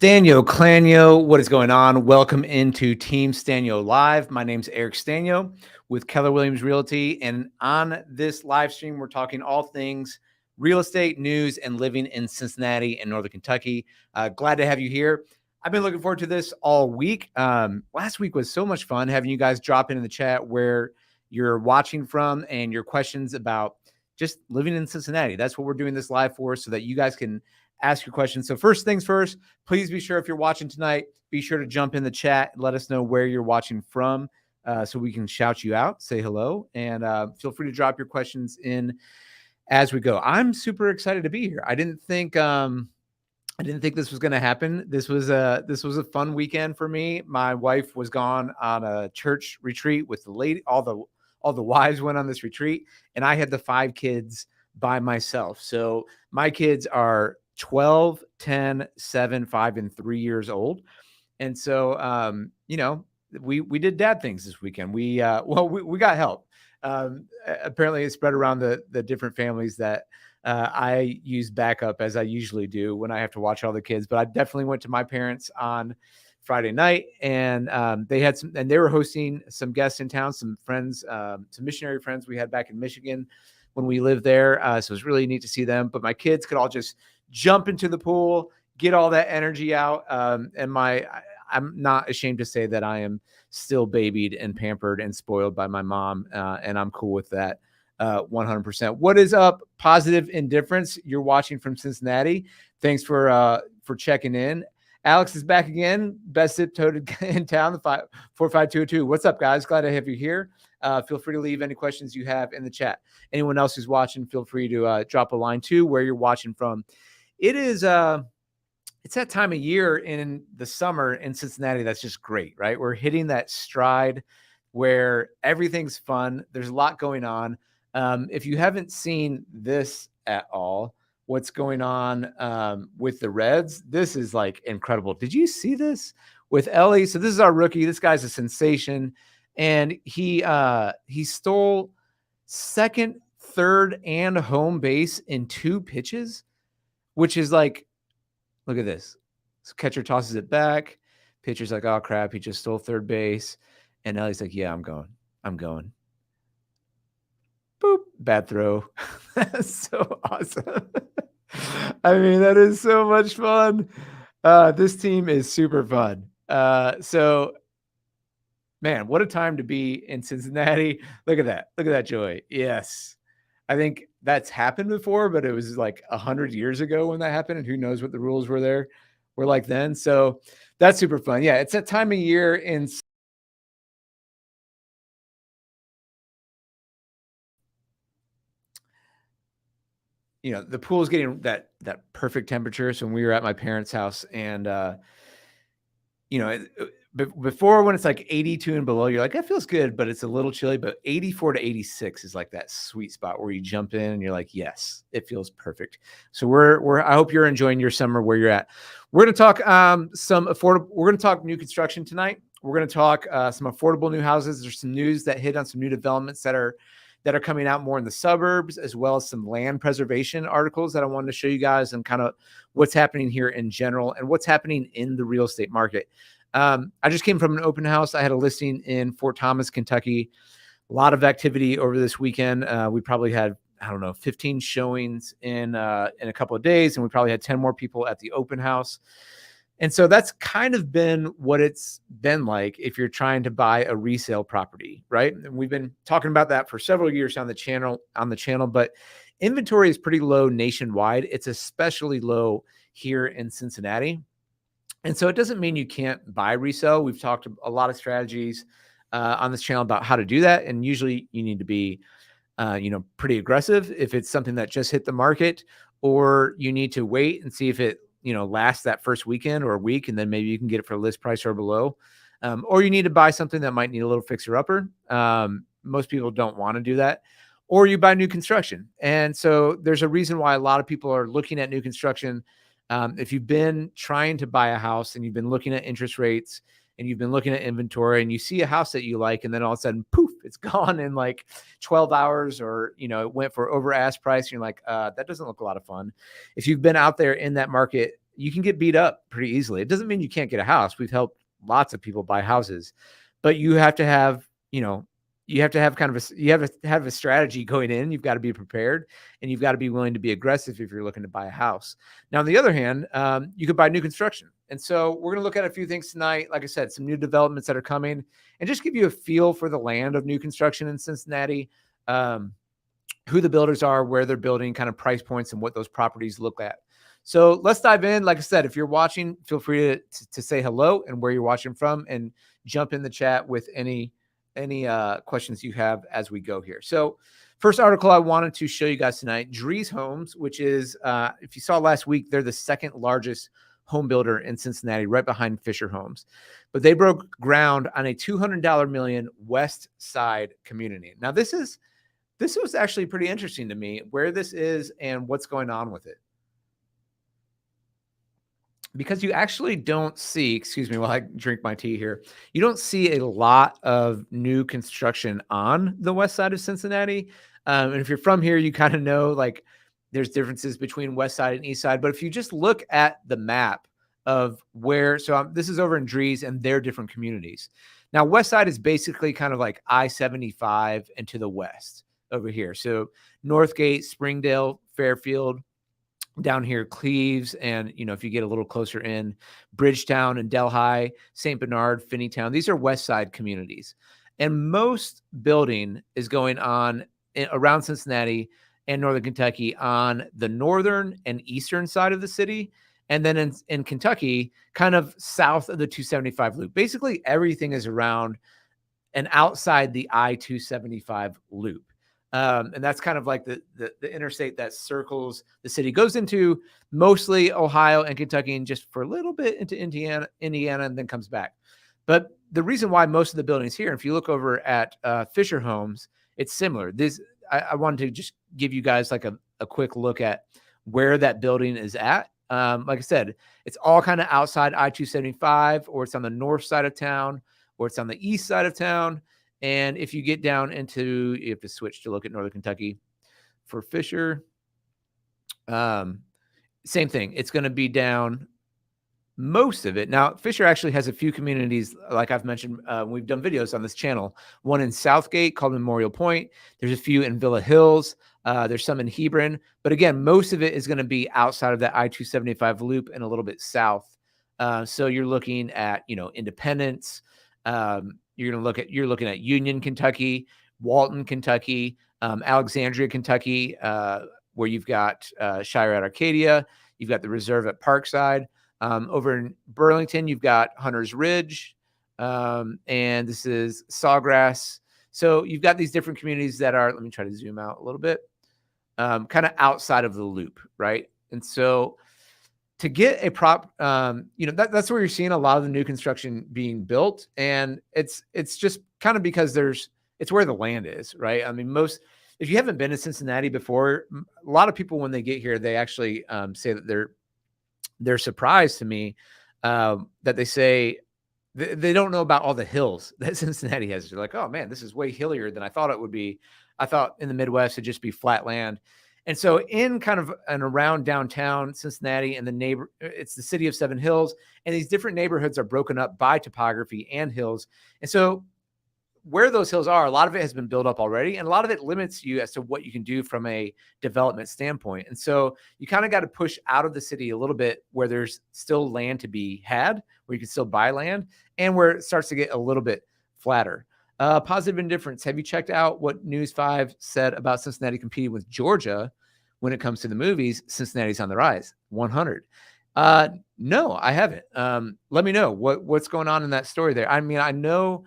Stanyo, Clanyo, what is going on? Welcome into Team Stanyo Live. My name's Eric Stanyo with Keller Williams Realty. And on this live stream, we're talking all things real estate, news, and living in Cincinnati and Northern Kentucky. Glad to have you here. I've been looking forward to this all week. Last week was so much fun having you guys drop in the chat where you're watching from and your questions about just living in Cincinnati. That's what we're doing this live for, so that you guys can ask your questions. So first things first, please be sure if you're watching tonight, be sure to jump in the chat and let us know where you're watching from so we can shout you out, say hello, and feel free to drop your questions in as we go. I'm super excited to be here. I didn't think this was going to happen. This was a fun weekend for me. My wife was gone on a church retreat with the lady. All the wives went on this retreat, and I had the 5 kids by myself. So my kids are 12, 10, 7, 5, and 3 years old. And so, we did dad things this weekend. We got help. Apparently it spread around the different families that I use backup, as I usually do when I have to watch all the kids. But I definitely went to my parents on Friday night, and they were hosting some guests in town, some friends, some missionary friends we had back in Michigan when we lived there. So it was really neat to see them. But my kids could all just jump into the pool, get all that energy out. I'm not ashamed to say that I am still babied and pampered and spoiled by my mom. And I'm cool with that 100%. What is up? Positive Indifference. You're watching from Cincinnati. Thanks for checking in. Alex is back again. Best zip-toted in town, the 45202. What's up, guys? Glad to have you here. Feel free to leave any questions you have in the chat. Anyone else who's watching, feel free to drop a line too, where you're watching from. It is it's that time of year in the summer in Cincinnati that's just great, right? We're hitting that stride where everything's fun. There's a lot going on. If you haven't seen this at all, what's going on with the Reds, this is like incredible. Did you see this with Ellie? So this is our rookie. This guy's a sensation. And he stole second, third, and home base in 2 pitches, which is like, look at this. So catcher tosses it back. Pitcher's like, oh, crap, he just stole third base. And Ellie's like, yeah, I'm going. Boop, bad throw. That's so awesome. I mean, that is so much fun. This team is super fun. So, man, what a time to be in Cincinnati. Look at that. Look at that joy. Yes. I think that's happened before, but it was like 100 years ago when that happened, and who knows what the rules were like then. So that's super fun. Yeah, it's that time of year in the pool is getting that perfect temperature. So when we were at my parents' house, and before, when it's like 82 and below, you're like, that feels good, but it's a little chilly. But 84 to 86 is like that sweet spot where you jump in and you're like, yes, it feels perfect. So I hope you're enjoying your summer where you're at. We're going to talk we're going to talk new construction tonight. We're going to talk some affordable new houses. There's some news that hit on some new developments that are coming out more in the suburbs, as well as some land preservation articles that I wanted to show you guys, and kind of what's happening here in general and what's happening in the real estate market. I just came from an open house. I had a listing in Fort Thomas, Kentucky. A lot of activity over this weekend. We probably had, 15 showings in a couple of days, and we probably had 10 more people at the open house. And so that's kind of been what it's been like if you're trying to buy a resale property, right? And we've been talking about that for several years on the channel, but inventory is pretty low nationwide. It's especially low here in Cincinnati. And so it doesn't mean you can't buy resale. We've talked a lot of strategies on this channel about how to do that. And usually you need to be, pretty aggressive if it's something that just hit the market, or you need to wait and see if it, lasts that first weekend or a week, and then maybe you can get it for list price or below. Or you need to buy something that might need a little fixer upper. Most people don't want to do that. Or you buy new construction. And so there's a reason why a lot of people are looking at new construction. If you've been trying to buy a house and you've been looking at interest rates and you've been looking at inventory, and you see a house that you like, and then all of a sudden, poof, it's gone in like 12 hours, or, it went for over ask price. And you're like, that doesn't look a lot of fun. If you've been out there in that market you can get beat up pretty easily. It doesn't mean you can't get a house. We've helped lots of people buy houses, but you have to have, you have to have kind of you have to have a strategy going in. You've got to be prepared, and you've got to be willing to be aggressive if you're looking to buy a house. Now, on the other hand, you could buy new construction. And so we're going to look at a few things tonight. Like I said, some new developments that are coming, and just give you a feel for the land of new construction in Cincinnati, who the builders are, where they're building, kind of price points, and what those properties look at. So let's dive in. Like I said, if you're watching, feel free to say hello and where you're watching from, and jump in the chat with any questions you have as we go here. So first article I wanted to show you guys tonight, Drees Homes, which is, if you saw last week, they're the second largest home builder in Cincinnati, right behind Fischer Homes. But they broke ground on a $200 million West Side community. Now, this was actually pretty interesting to me, where this is and what's going on with it. Because you actually don't see, excuse me while I drink my tea here, you don't see a lot of new construction on the west side of Cincinnati. And if you're from here, you kind of know, like, there's differences between west side and east side. But if you just look at the map of where, so this is over in Drees and their different communities. Now, west side is basically kind of like I-75 and to the west over here. So Northgate, Springdale, Fairfield, down here, Cleves, and, if you get a little closer in, Bridgetown and Delhi, St. Bernard, Finneytown, these are west side communities. And most building is going on around Cincinnati and northern Kentucky on the northern and eastern side of the city. And then in Kentucky, kind of south of the 275 loop. Basically, everything is around and outside the I-275 loop. And that's kind of like the interstate that circles the city, goes into mostly Ohio and Kentucky, and just for a little bit into Indiana, and then comes back. But the reason why most of the buildings here, if you look over at Fischer Homes, it's similar. I wanted to just give you guys like a quick look at where that building is at. Like I said, it's all kind of outside I-275, or it's on the north side of town, or it's on the east side of town. And if you get down into, you have to switch to look at northern Kentucky for Fischer. Same thing. It's going to be down most of it. Now, Fischer actually has a few communities, like I've mentioned. We've done videos on this channel. One in Southgate called Memorial Point. There's a few in Villa Hills. There's some in Hebron. But again, most of it is going to be outside of that I-275 loop and a little bit south. So you're looking at, Independence. You're looking at Union, Kentucky, Walton, Kentucky, Alexandria, Kentucky, where you've got Shire at Arcadia. You've got the Reserve at Parkside. Over in Burlington, you've got Hunter's Ridge, and this is Sawgrass. So you've got these different communities that are, let me try to zoom out a little bit, kind of outside of the loop, right? And so to get a that's where you're seeing a lot of the new construction being built. And it's just kind of because it's where the land is, right? I mean, if you haven't been to Cincinnati before, a lot of people, when they get here, they actually say that they're surprised to me that they say they don't know about all the hills that Cincinnati has. They're like, oh man, this is way hillier than I thought it would be. I thought in the Midwest it'd just be flat land. And so in kind of and around downtown Cincinnati and it's the city of Seven Hills, and these different neighborhoods are broken up by topography and hills. And so where those hills are, a lot of it has been built up already, and a lot of it limits you as to what you can do from a development standpoint. And so you kind of got to push out of the city a little bit, where there's still land to be had, where you can still buy land, and where it starts to get a little bit flatter. Positive indifference. Have you checked out what News 5 said about Cincinnati competing with Georgia when it comes to the movies? Cincinnati's on the rise, 100. No, I haven't. Let me know what's going on in that story there. I mean, I know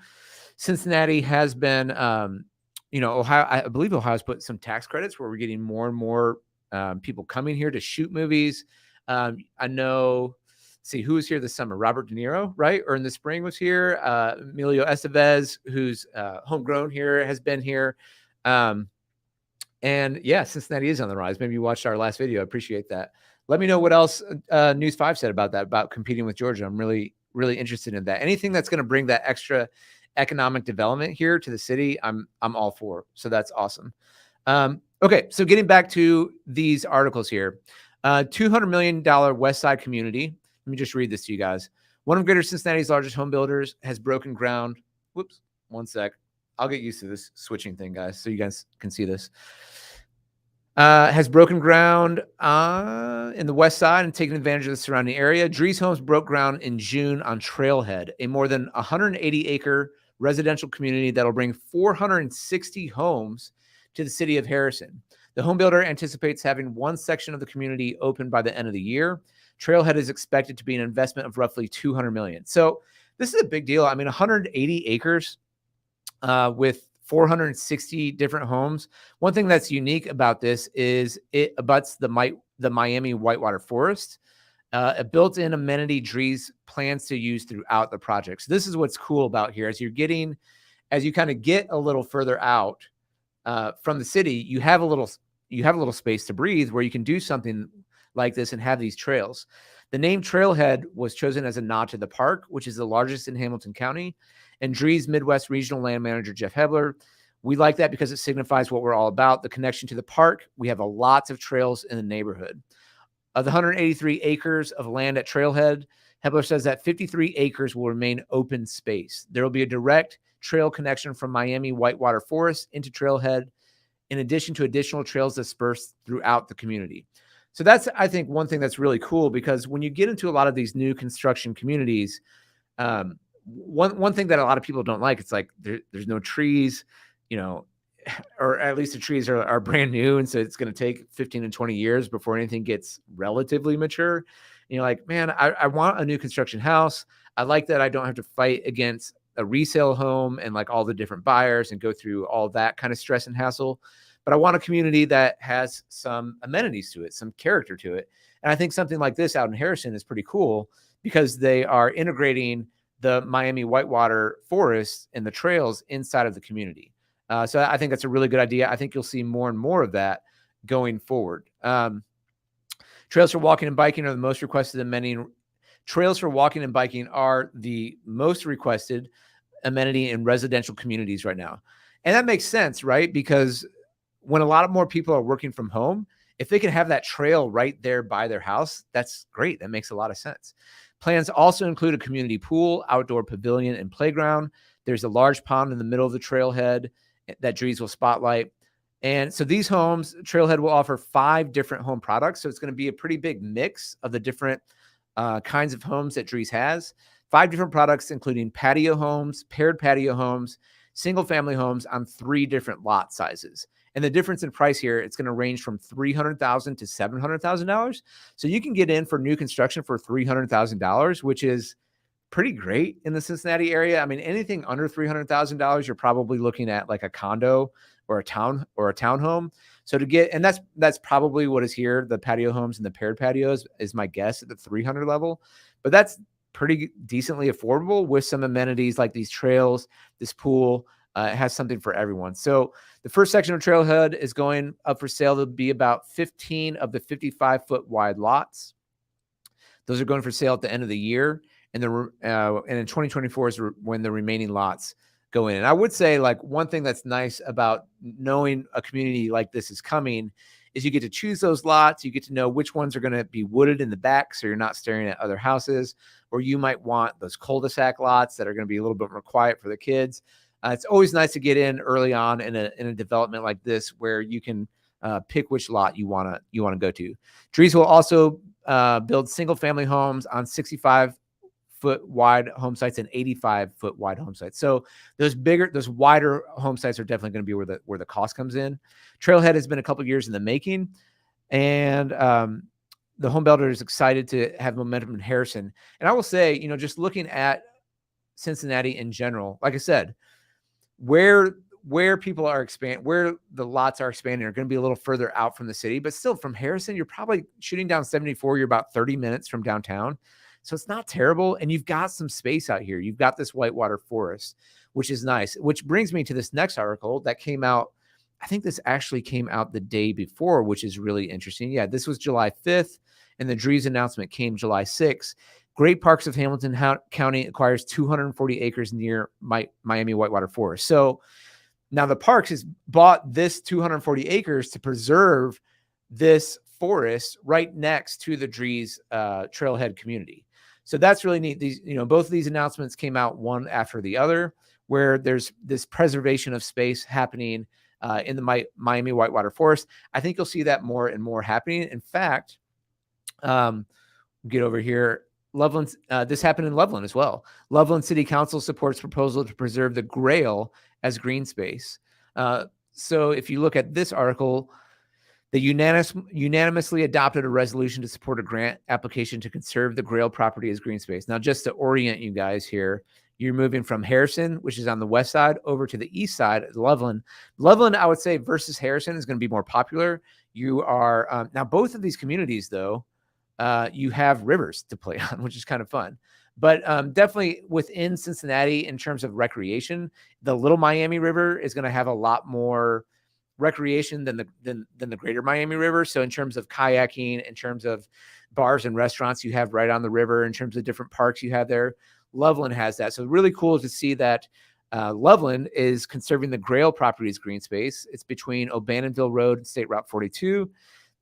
Cincinnati has been, Ohio. I believe Ohio's put some tax credits where we're getting more and more people coming here to shoot movies. I know. See who was here this summer? Robert De Niro, right? Or in the spring was here. Emilio Estevez, who's homegrown here, has been here. And yeah, Cincinnati is on the rise. Maybe you watched our last video. I appreciate that. Let me know what else News 5 said about that, about competing with Georgia. I'm really, really interested in that. Anything that's going to bring that extra economic development here to the city, I'm all for. So that's awesome. Okay, so getting back to these articles here. $200 million West Side community. Let me just read this to you guys. One of Greater Cincinnati's largest home builders has broken ground. Whoops, one sec. I'll get used to this switching thing, guys, so you guys can see this. Has broken ground in the West Side and taken advantage of the surrounding area. Drees Homes broke ground in June on Trailhead, a more than 180-acre residential community that will bring 460 homes to the city of Harrison. The home builder anticipates having one section of the community open by the end of the year. Trailhead is expected to be an investment of roughly $200 million. So this is a big deal. I mean, 180 acres with 460 different homes. One thing that's unique about this is it abuts the Miami Whitewater Forest, a built-in amenity Drees plans to use throughout the project. So this is what's cool about here. As you kind of get a little further out from the city, you have a little space to breathe where you can do something like this and have these trails. The name Trailhead was chosen as a nod to the park, which is the largest in Hamilton County. And Drees Midwest Regional Land Manager Jeff Hebler, we like that because it signifies what we're all about, the connection to the park. We have lots of trails in the neighborhood. Of the 183 acres of land at Trailhead, Hebler says that 53 acres will remain open space. There will be a direct trail connection from Miami Whitewater Forest into Trailhead, in addition to additional trails dispersed throughout the community. So that's, I think, one thing that's really cool, because when you get into a lot of these new construction communities, one thing that a lot of people don't like, it's like there's no trees, or at least the trees are brand new. And so it's going to take 15 and 20 years before anything gets relatively mature. And you're like, man, I want a new construction house. I like that I don't have to fight against a resale home and like all the different buyers and go through all that kind of stress and hassle. But I want a community that has some amenities to it, some character to it. And I think something like this out in Harrison is pretty cool, because they are integrating the Miami Whitewater Forest and the trails inside of the community. So I think that's a really good idea. I think you'll see more and more of that going forward. Trails for walking and biking are the most requested amenity. Trails for walking and biking are the most requested amenity in residential communities right now. And that makes sense, right? Because when a lot more people are working from home, if they can have that trail right there by their house, that's great. That makes a lot of sense. Plans also include a community pool, outdoor pavilion, and playground. There's a large pond in the middle of the trailhead that Drees will spotlight. And so these homes, Trailhead will offer 5 different home products. So it's going to be a pretty big mix of the different kinds of homes that Drees has. 5 different products, including patio homes, paired patio homes, single family homes on 3 different lot sizes. And the difference in price here, it's going to range from $300,000 to $700,000. So you can get in for new construction for $300,000, which is pretty great in the Cincinnati area. I mean, anything under $300,000, you're probably looking at like a condo or a townhome. So to get, and that's probably what is here. The patio homes and the paired patios is my guess at the 300 level, but that's pretty decently affordable with some amenities like these trails, this pool. It has something for everyone. So the first section of Trailhead is going up for sale. There'll be about 15 of the 55-foot wide lots. Those are going for sale at the end of the year. And in 2024 is when the remaining lots go in. And I would say, like, one thing that's nice about knowing a community like this is coming is you get to choose those lots. You get to know which ones are going to be wooded in the back, so you're not staring at other houses, or you might want those cul-de-sac lots that are going to be a little bit more quiet for the kids. It's always nice to get in early on in a development like this, where you can pick which lot you want to go to. Drees will also build single family homes on 65-foot wide home sites and 85-foot wide home sites. So those wider home sites are definitely going to be where the cost comes in. Trailhead has been a couple of years in the making, and the home builder is excited to have momentum in Harrison. And I will say, just looking at Cincinnati in general, like I said, where people are where the lots are expanding are going to be a little further out from the city, but still from Harrison, you're probably shooting down 74. You're about 30 minutes from downtown. So it's not terrible. And you've got some space out here. You've got this whitewater forest, which is nice, which brings me to this next article that came out. I think this actually came out the day before, which is really interesting. Yeah, this was July 5th, and the Drees announcement came July 6th. Great Parks of Hamilton County acquires 240 acres near Miami Whitewater Forest. So now the Parks has bought this 240 acres to preserve this forest right next to the Drees Trailhead community. So that's really neat. These, both of these announcements came out one after the other, where there's this preservation of space happening in the Miami Whitewater Forest. I think you'll see that more and more happening. In fact, get over here. Loveland, this happened in Loveland as well. Loveland City Council supports proposal to preserve the Grail as green space. So if you look at this article, they unanimously adopted a resolution to support a grant application to conserve the Grail property as green space. Now, just to orient you guys here, you're moving from Harrison, which is on the west side, over to the east side of Loveland. Loveland, I would say, versus Harrison is going to be more popular. You are now both of these communities, though, you have rivers to play on, which is kind of fun. But definitely within Cincinnati, in terms of recreation, the Little Miami River is going to have a lot more recreation than the Greater Miami River. So in terms of kayaking, in terms of bars and restaurants you have right on the river, in terms of different parks you have there, Loveland has that. So really cool to see that Loveland is conserving the Grail property's green space. It's between O'Bannonville Road and State Route 42.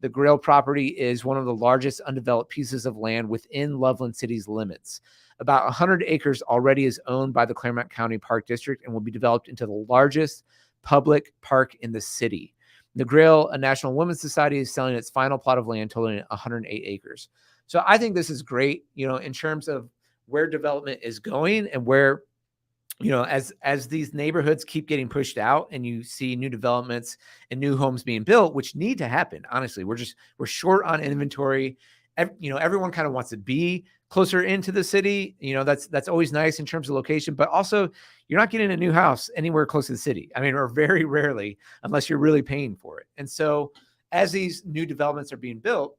The Grail property is one of the largest undeveloped pieces of land within Loveland City's limits. About 100 acres already is owned by the Claremont County Park District and will be developed into the largest public park in the city. The Grail, a National Women's Society, is selling its final plot of land totaling 108 acres. So I think this is great, in terms of where development is going and where, as these neighborhoods keep getting pushed out and you see new developments and new homes being built, which need to happen. Honestly, we're short on inventory. Everyone kind of wants to be closer into the city. That's always nice in terms of location, but also you're not getting a new house anywhere close to the city. I mean, or very rarely, unless you're really paying for it. And so as these new developments are being built,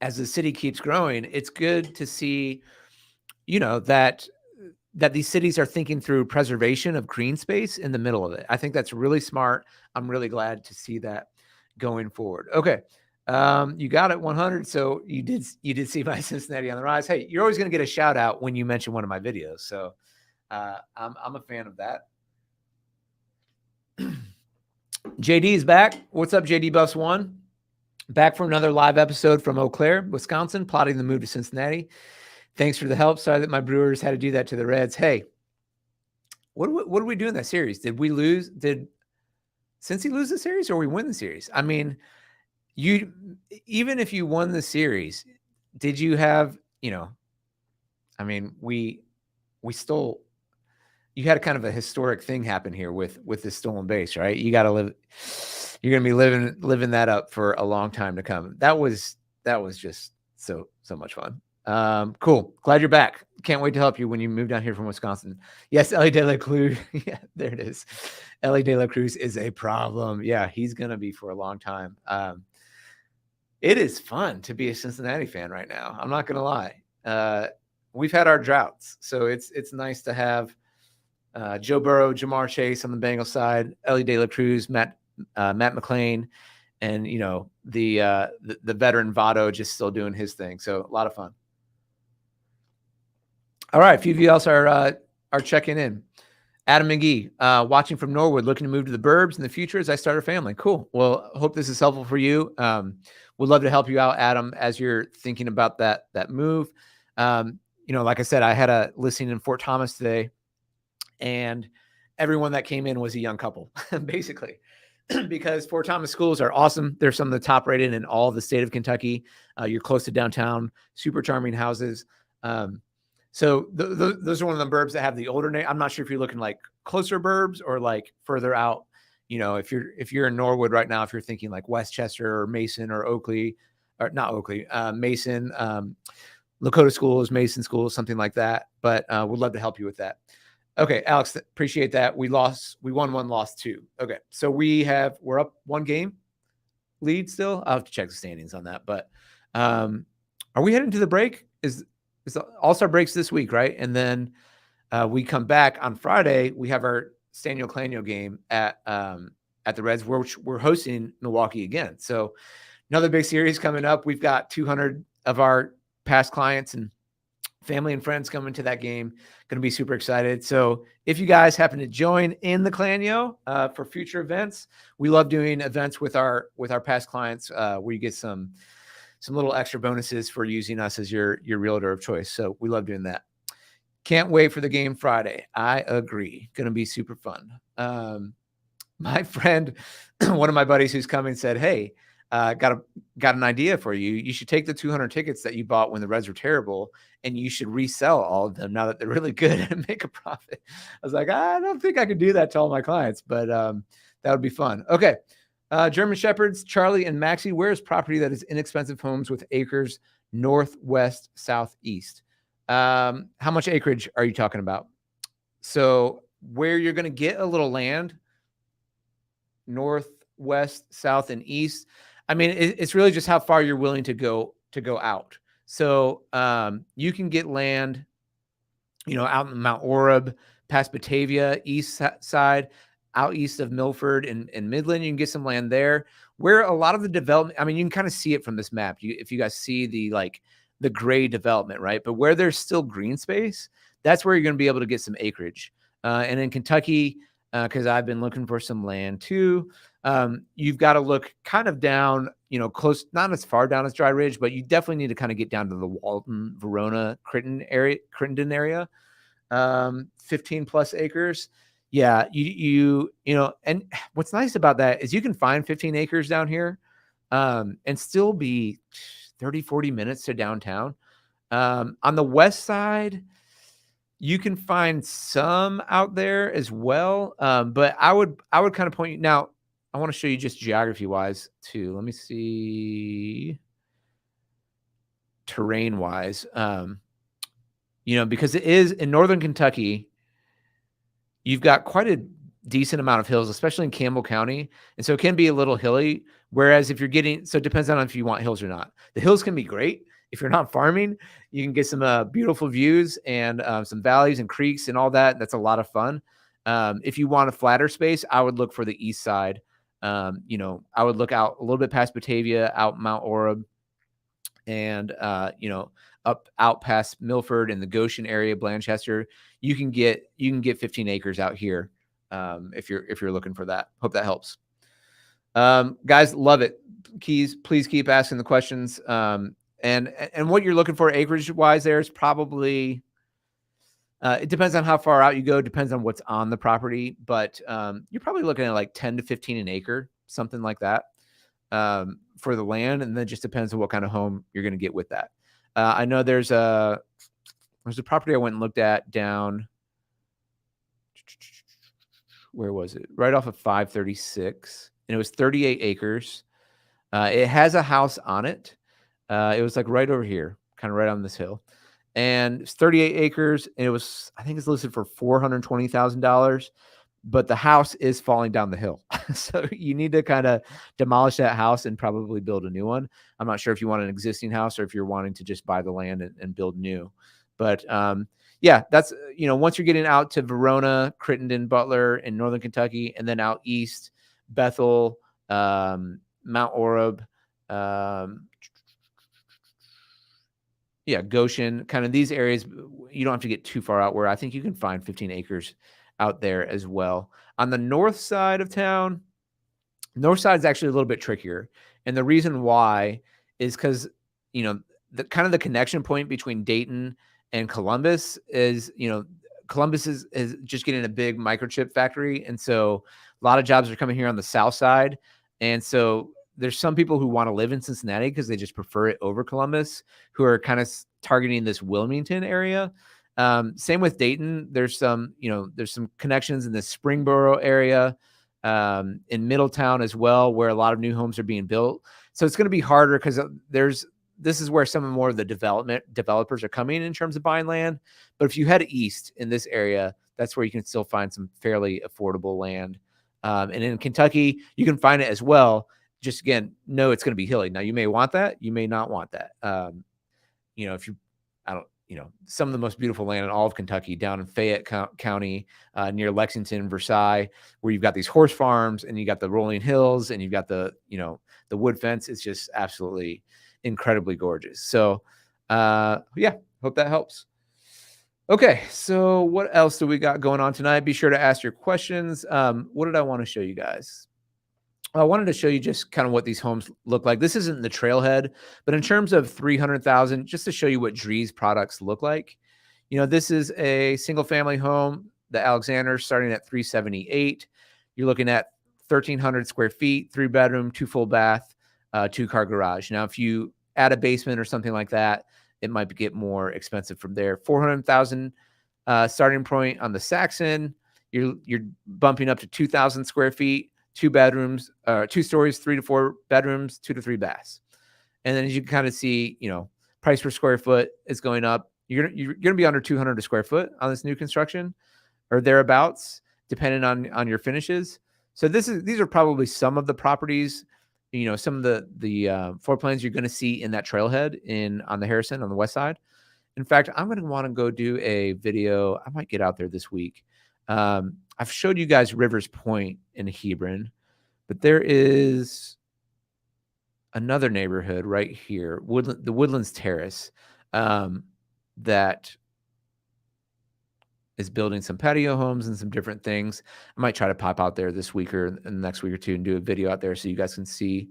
as the city keeps growing, it's good to see, that these cities are thinking through preservation of green space in the middle of it. I think that's really smart. I'm really glad to see that going forward. Okay. You got it 100. So you did see my Cincinnati on the rise. Hey, you're always going to get a shout out when you mention one of my videos. So I'm a fan of that. JD is back. What's up, JD Buffs 1? Back for another live episode from Eau Claire, Wisconsin, plotting the move to Cincinnati. Thanks for the help. Sorry that my Brewers had to do that to the Reds. Hey, what do we do in that series? Did we lose? Did Cincy lose the series or we win the series? I mean, even if you won the series, did you have, I mean, we stole, you had a kind of a historic thing happen here with this stolen base, right? You're going to be living that up for a long time to come. That was just so much fun. Cool. Glad you're back. Can't wait to help you when you move down here from Wisconsin. Yes, Ellie De La Cruz. Yeah, there it is. Ellie De La Cruz is a problem. Yeah, he's going to be for a long time. It is fun to be a Cincinnati fan right now. I'm not going to lie. We've had our droughts, so it's nice to have Joe Burrow, Jamar Chase on the Bengals side, Ellie De La Cruz, Matt McClain, and the veteran Votto just still doing his thing. So a lot of fun. All right, a few of you else are checking in. Adam McGee, watching from Norwood, looking to move to the burbs in the future as I start a family. Cool. Well, hope this is helpful for you. Would love to help you out, Adam, as you're thinking about that move. Like I said, I had a listing in Fort Thomas today, and everyone that came in was a young couple, basically, because Fort Thomas schools are awesome. They're some of the top rated in all the state of Kentucky. You're close to downtown, super charming houses. So those are one of the burbs that have the older name. I'm not sure if you're looking like closer burbs or like further out. If you're in Norwood right now, if you're thinking like Westchester or Mason or Oakley, or not Oakley, Mason, Lakota schools, Mason schools, something like that. But would love to help you with that. Okay, Alex, appreciate that. We won one, lost two. Okay, so we're up one game lead still. I'll have to check the standings on that. But are we heading to the break? Is the All-Star breaks this week, right? And then we come back on Friday. We have our Stanio Clanio game at the Reds, which we're hosting Milwaukee again. So another big series coming up. We've got 200 of our past clients and family and friends coming to that game. Going to be super excited. So if you guys happen to join in the Clanyo for future events, we love doing events with our past clients where you get some little extra bonuses for using us as your realtor of choice. So we love doing that. Can't wait for the game Friday. I agree. Going to be super fun. My friend, one of my buddies who's coming said, hey, got an idea for you. You should take the 200 tickets that you bought when the Reds were terrible, and you should resell all of them now that they're really good and make a profit. I was like, I don't think I could do that to all my clients, but that would be fun. Okay. German Shepherds, Charlie and Maxie, where's property that is inexpensive homes with acres northwest, southeast? How much acreage are you talking about? So where you're going to get a little land, north, west, south, and east. I mean, it's really just how far you're willing to go out. So you can get land, out in Mount Orab, past Batavia, east side, out east of Milford and Midland. You can get some land there where a lot of the development, I mean, you can kind of see it from this map. If you guys see the gray development, right? But where there's still green space, that's where you're going to be able to get some acreage. And in Kentucky, because I've been looking for some land too, you've got to look kind of down, close, not as far down as Dry Ridge, but you definitely need to kind of get down to the Walton, Verona, Crittenden area, 15 plus acres. Yeah, you know, and what's nice about that is you can find 15 acres down here and still be 30, 40 minutes to downtown. On the west side, you can find some out there as well. But I would kind of point you now. I want to show you just geography wise too. Let me see terrain wise. Because it is in northern Kentucky, you've got quite a decent amount of hills, especially in Campbell County. And so it can be a little hilly. Whereas if you're so it depends on if you want hills or not. The hills can be great. If you're not farming, you can get some beautiful views and some valleys and creeks and all that. That's a lot of fun. If you want a flatter space, I would look for the east side. I would look out a little bit past Batavia, out Mount Orab, and out past Milford and the Goshen area, Blanchester. You can get 15 acres out here if you're looking for that. Hope that helps. Guys, love it. Please keep asking the questions. And what you're looking for acreage wise there is probably it depends on how far out you go, depends on what's on the property, but you're probably looking at like 10 to 15 an acre, something like that, for the land. And then it just depends on what kind of home you're going to get with that. I know there's a property I went and looked at down, where was it? Right off of 536, and it was 38 acres. It has a house on it. It was like right over here, kind of right on this hill, and it's 38 acres. And I think it's listed for $420,000, but the house is falling down the hill. So you need to kind of demolish that house and probably build a new one. I'm not sure if you want an existing house or if you're wanting to just buy the land and build new, but yeah, that's, once you're getting out to Verona, Crittenden, Butler in northern Kentucky, and then out east, Bethel, Mount Orab, Goshen, kind of these areas, you don't have to get too far out, where I think you can find 15 acres out there as well. On the north side of town, north side is actually a little bit trickier. And the reason why is because, the kind of the connection point between Dayton and Columbus is, Columbus is just getting a big microchip factory. And so a lot of jobs are coming here on the south side. And so there's some people who want to live in Cincinnati because they just prefer it over Columbus, who are kind of targeting this Wilmington area. Same with Dayton. There's some connections in the Springboro area, in Middletown as well, where a lot of new homes are being built. So it's going to be harder because this is where some more of the developers are coming in terms of buying land. But if you head east in this area, that's where you can still find some fairly affordable land. And in Kentucky, you can find it as well. Just again, no, it's going to be hilly. Now you may want that, you may not want that. Some of the most beautiful land in all of Kentucky down in Fayette County, near Lexington, Versailles, where you've got these horse farms and you got the rolling hills and you've got the wood fence. It's just absolutely incredibly gorgeous. So, hope that helps. Okay, so what else do we got going on tonight? Be sure to ask your questions. What did I want to show you guys? I wanted to show you just kind of what these homes look like. This isn't the Trailhead, but in terms of 300,000, just to show you what Drees products look like. This is a single family home, the Alexander, starting at 378. You're looking at 1,300 square feet, 3 bedroom, 2 full bath, 2 car garage. Now, if you add a basement or something like that, it might get more expensive from there. 400,000 starting point on the Saxon. You're bumping up to 2,000 square feet, 2 bedrooms, 2 stories, 3 to 4 bedrooms, 2 to 3 baths. And then as you can kind of see, price per square foot is going up. You're gonna be under 200 a square foot on this new construction or thereabouts, depending on your finishes. So these are probably some of the properties, some of the floor plans you're going to see in that Trailhead on the Harrison on the west side. In fact, I'm going to want to go do a video. I might get out there this week. I've showed you guys Rivers Point in Hebron, but there is another neighborhood right here, the Woodlands Terrace, that is building some patio homes and some different things. I might try to pop out there this week or in the next week or two and do a video out there so you guys can see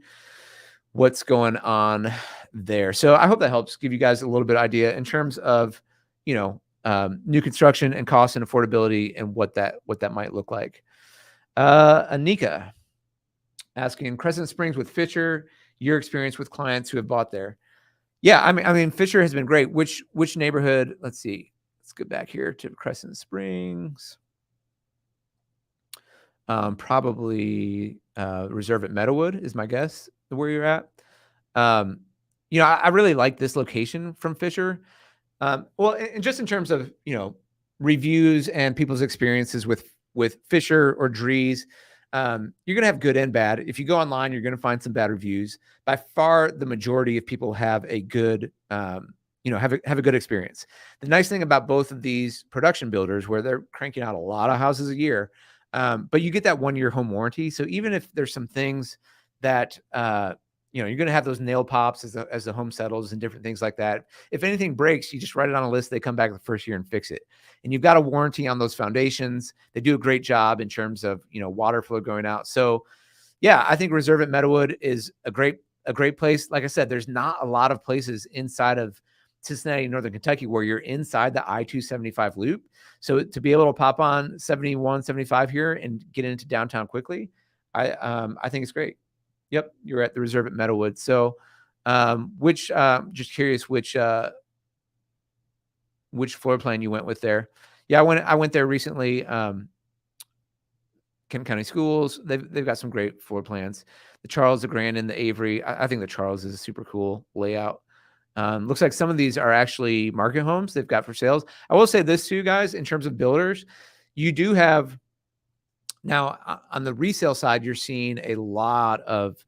what's going on there. So I hope that helps give you guys a little bit of idea in terms of, new construction and cost and affordability and what that might look like. Anika asking Crescent Springs with Fischer, your experience with clients who have bought there. Yeah, I mean, Fischer has been great. Which neighborhood? Let's see. Let's get back here to Crescent Springs. Probably Reserve at Meadowood is my guess where you're at. I really like this location from Fischer. Well, and just in terms of reviews and people's experiences with Fischer or Drees, you're gonna have good and bad. If you go online, you're gonna find some bad reviews. By far, the majority of people have a good, have a good experience. The nice thing about both of these production builders, where they're cranking out a lot of houses a year, but you get that 1-year home warranty. So even if there's some things that you're going to have those nail pops as the home settles and different things like that. If anything breaks, you just write it on a list. They come back the first year and fix it. And you've got a warranty on those foundations. They do a great job in terms of, water flow going out. So yeah, I think Reserve at Meadowood is a great place. Like I said, there's not a lot of places inside of Cincinnati, Northern Kentucky, where you're inside the I-275 loop. So to be able to pop on 71, 75 here and get into downtown quickly, I think it's great. Yep, you're at the Reserve at Meadowood. So, just curious which floor plan you went with there. Yeah, I went there recently. Kent County Schools, they've got some great floor plans. The Charles, the Grandin, the Avery. I think the Charles is a super cool layout. Looks like some of these are actually market homes they've got for sales. I will say this too, guys, in terms of builders, you do have now on the resale side, you're seeing a lot of,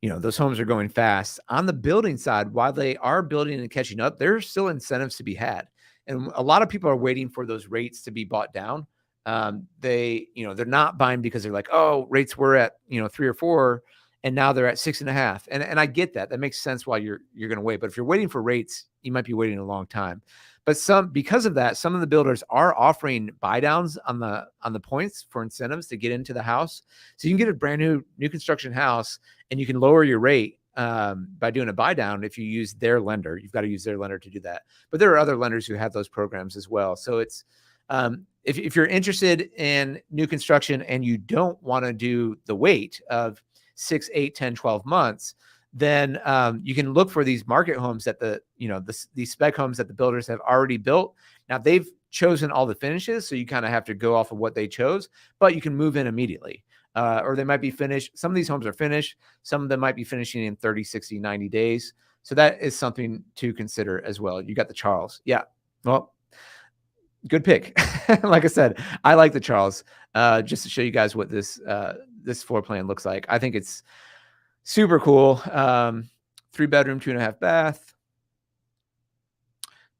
those homes are going fast. On the building side, while they are building and catching up, there's still incentives to be had. And a lot of people are waiting for those rates to be bought down. They're not buying because they're like, oh, rates were at, 3 or 4 and now they're at 6.5. And I get that. That makes sense why you're going to wait. But if you're waiting for rates, you might be waiting a long time. But because of that, some of the builders are offering buy downs on the points for incentives to get into the house. So you can get a brand new construction house and you can lower your rate by doing a buy down if you use their lender. You've got to use their lender to do that. But there are other lenders who have those programs as well. So it's if you're interested in new construction and you don't want to do the wait of 6, 8, 10, 12 months, then you can look for these market homes that these spec homes that the builders have already built. Now they've chosen all the finishes, so you kind of have to go off of what they chose, but you can move in immediately. Or they might be finished. Some of these homes are finished. Some of them might be finishing in 30, 60, 90 days. So that is something to consider as well. You got the Charles. Yeah. Well, good pick. Like I said, I like the Charles. Just to show you guys what this floor plan looks like. I think it's super cool. 3-bedroom, 2.5 bath.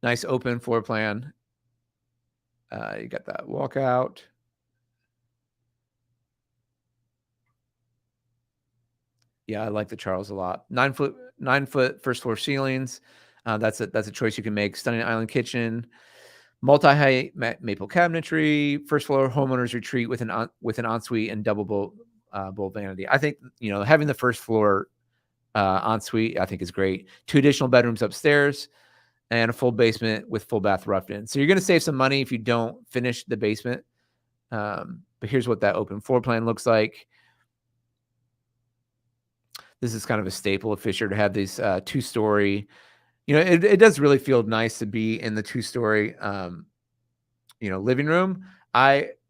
Nice open floor plan. You got that walkout. Yeah, I like the Charles a lot. 9 foot first floor ceilings. That's a choice you can make. Stunning island kitchen. Multi-height maple cabinetry, first floor homeowners retreat with an ensuite and double bowl vanity. I think having the first floor ensuite I think is great. 2 additional bedrooms upstairs and a full basement with full bath roughed in. So you're going to save some money if you don't finish the basement. But here's what that open floor plan looks like. This is kind of a staple of Fischer to have these 2-story. It does really feel nice to be in the 2-story living room.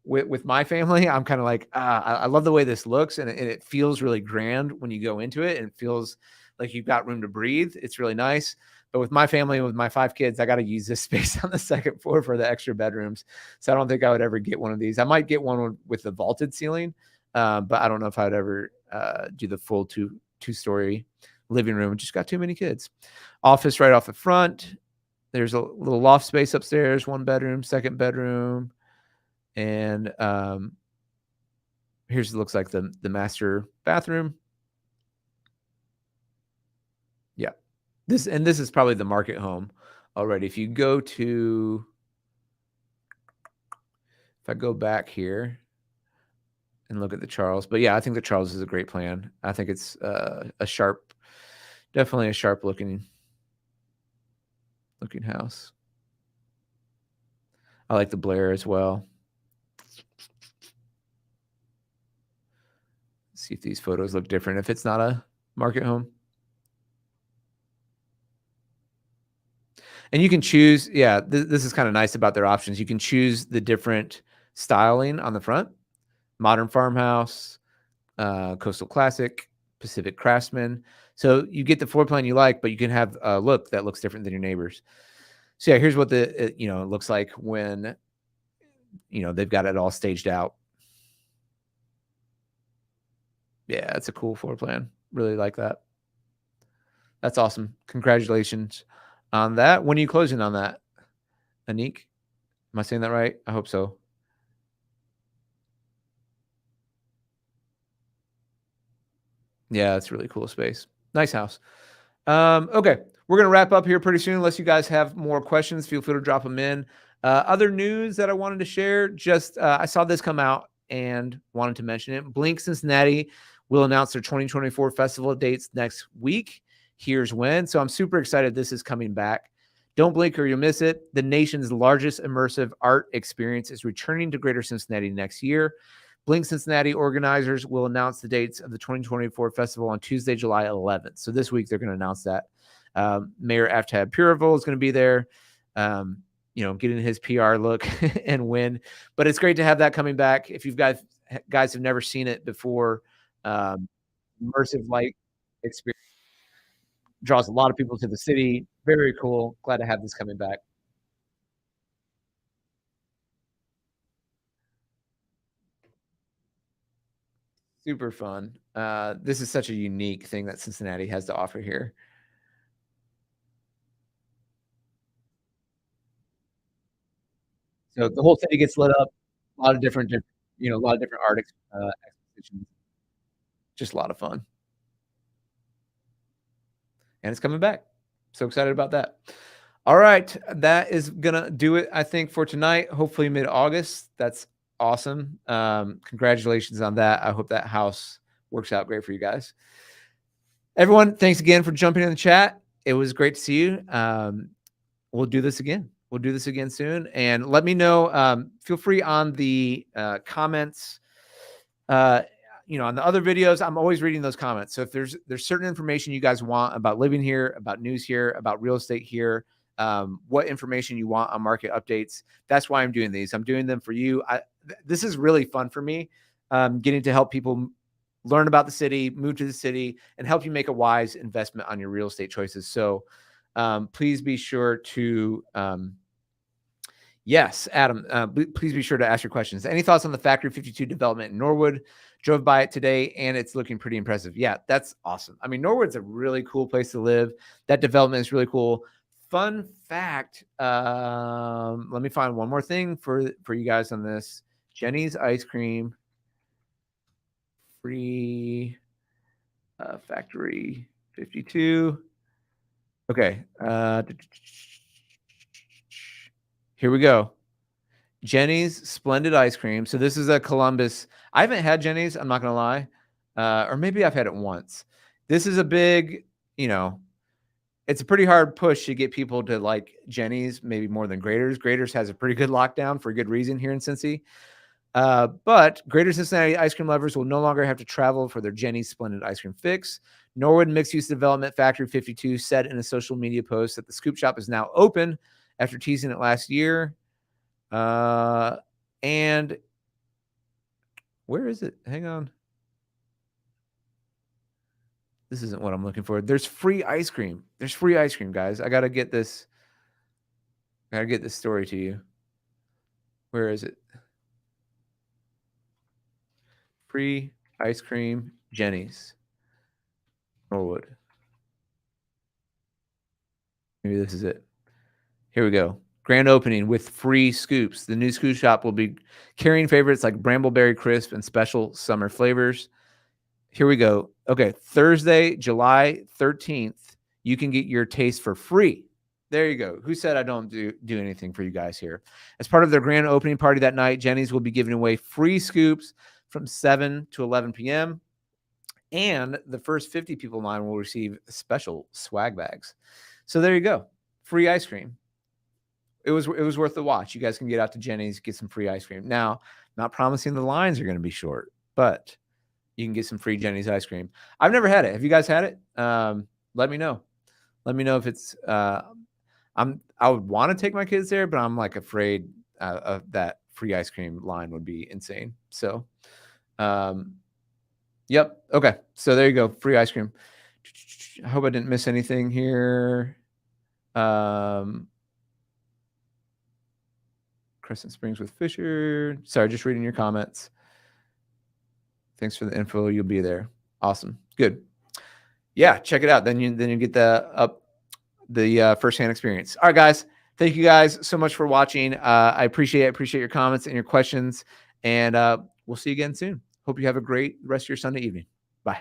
With my family, I'm kind of like, I love the way this looks, and it feels really grand when you go into it, and it feels like you've got room to breathe. It's really nice. But with my family, with my 5 kids, I got to use this space on the second floor for the extra bedrooms. So I don't think I would ever get one of these. I might get one with the vaulted ceiling, but I don't know if I would ever do the full 2-story living room. Just got too many kids. Office right off the front. There's a little loft space upstairs, 1 bedroom, 2nd bedroom. And here's looks like the master bathroom. Yeah. This is probably the market home already. If I go back here and look at the Charles. But yeah, I think the Charles is a great plan. I think it's definitely a sharp looking house. I like the Blair as well. See if these photos look different if it's not a market home. And you can choose, yeah, this is kind of nice about their options. You can choose the different styling on the front: modern farmhouse, coastal classic, Pacific craftsman. So you get the floor plan you like, but you can have a look that looks different than your neighbors. So yeah, here's what it looks like when they've got it all staged out. Yeah, it's a cool floor plan. Really like that. That's awesome. Congratulations on that. When are you closing on that, Anik? Am I saying that right? I hope so. Yeah, it's really cool space. Nice house. Okay, we're gonna wrap up here pretty soon. Unless you guys have more questions, feel free to drop them in. Other news that I wanted to share, just I saw this come out and wanted to mention it. Blink Cincinnati will announce their 2024 festival dates next week. Here's when. So I'm super excited this is coming back. Don't blink or you'll miss it. The nation's largest immersive art experience is returning to Greater Cincinnati next year. Blink Cincinnati organizers will announce the dates of the 2024 festival on Tuesday, July 11th. So this week they're going to announce that. Mayor Aftab Purival is going to be there, getting his PR look and win. But it's great to have that coming back. If you've guys have never seen it before, immersive light experience draws a lot of people to the city. Very cool. Glad to have this coming back. Super fun. This is such a unique thing that Cincinnati has to offer here. So the whole city gets lit up. A lot of different, a lot of different art expositions. Just a lot of fun, and it's coming back. So excited about that. All right, that is gonna do it, I think, for tonight. Hopefully mid-August. That's awesome. Congratulations on that. I hope that house works out great for you guys. Everyone, thanks again for jumping in the chat. It was great to see you. We'll do this again. We'll do this again soon. And let me know. Feel free on the comments. On the other videos, I'm always reading those comments. So if there's certain information you guys want about living here, about news here, about real estate here, what information you want on market updates, that's why I'm doing these. I'm doing them for you. This is really fun for me, getting to help people learn about the city, move to the city, and help you make a wise investment on your real estate choices. So please be sure to, yes, Adam, please be sure to ask your questions. Any thoughts on the Factory 52 development in Norwood? Drove by it today and it's looking pretty impressive. Yeah, that's awesome. I mean, Norwood's a really cool place to live. That development is really cool. Fun fact, let me find one more thing for you guys on this. Jeni's ice cream, free, Factory 52. Okay. Here we go. Jeni's Splendid Ice Cream. So this is a Columbus. I haven't had Jeni's, I'm not going to lie. Or maybe I've had it once. This is a big, it's a pretty hard push to get people to like Jeni's, maybe more than Grater's. Grater's has a pretty good lockdown for a good reason here in Cincy. But Greater Cincinnati ice cream lovers will no longer have to travel for their Jeni's Splendid Ice Cream fix. Norwood Mixed Use Development Factory 52 said in a social media post that the scoop shop is now open after teasing it last year. And where is it? Hang on. This isn't what I'm looking for. There's free ice cream. There's free ice cream, guys. I got to get this. I got to get this story to you. Where is it? Free ice cream, Jeni's. Norwood. Maybe this is it. Here we go. Grand opening with free scoops. The new scoop shop will be carrying favorites like Brambleberry Crisp and special summer flavors. Here we go. Okay, Thursday, July 13th, you can get your taste for free. There you go. Who said I don't do anything for you guys here? As part of their grand opening party that night, Jeni's will be giving away free scoops from 7 to 11 p.m. And the first 50 people in line will receive special swag bags. So there you go. Free ice cream. It was worth the watch. You guys can get out to Jeni's, get some free ice cream. Now, not promising the lines are going to be short, but you can get some free Jeni's ice cream. I've never had it. Have you guys had it? Let me know. Let me know if it's. I would want to take my kids there, but I'm like afraid of that free ice cream line would be insane. So, yep. Okay. So there you go. Free ice cream. I hope I didn't miss anything here. Crescent Springs with Fischer. Sorry, just reading your comments. Thanks for the info. You'll be there. Awesome. Good. Yeah, check it out. Then you get the firsthand experience. All right, guys. Thank you guys so much for watching. I appreciate your comments and your questions. And we'll see you again soon. Hope you have a great rest of your Sunday evening. Bye.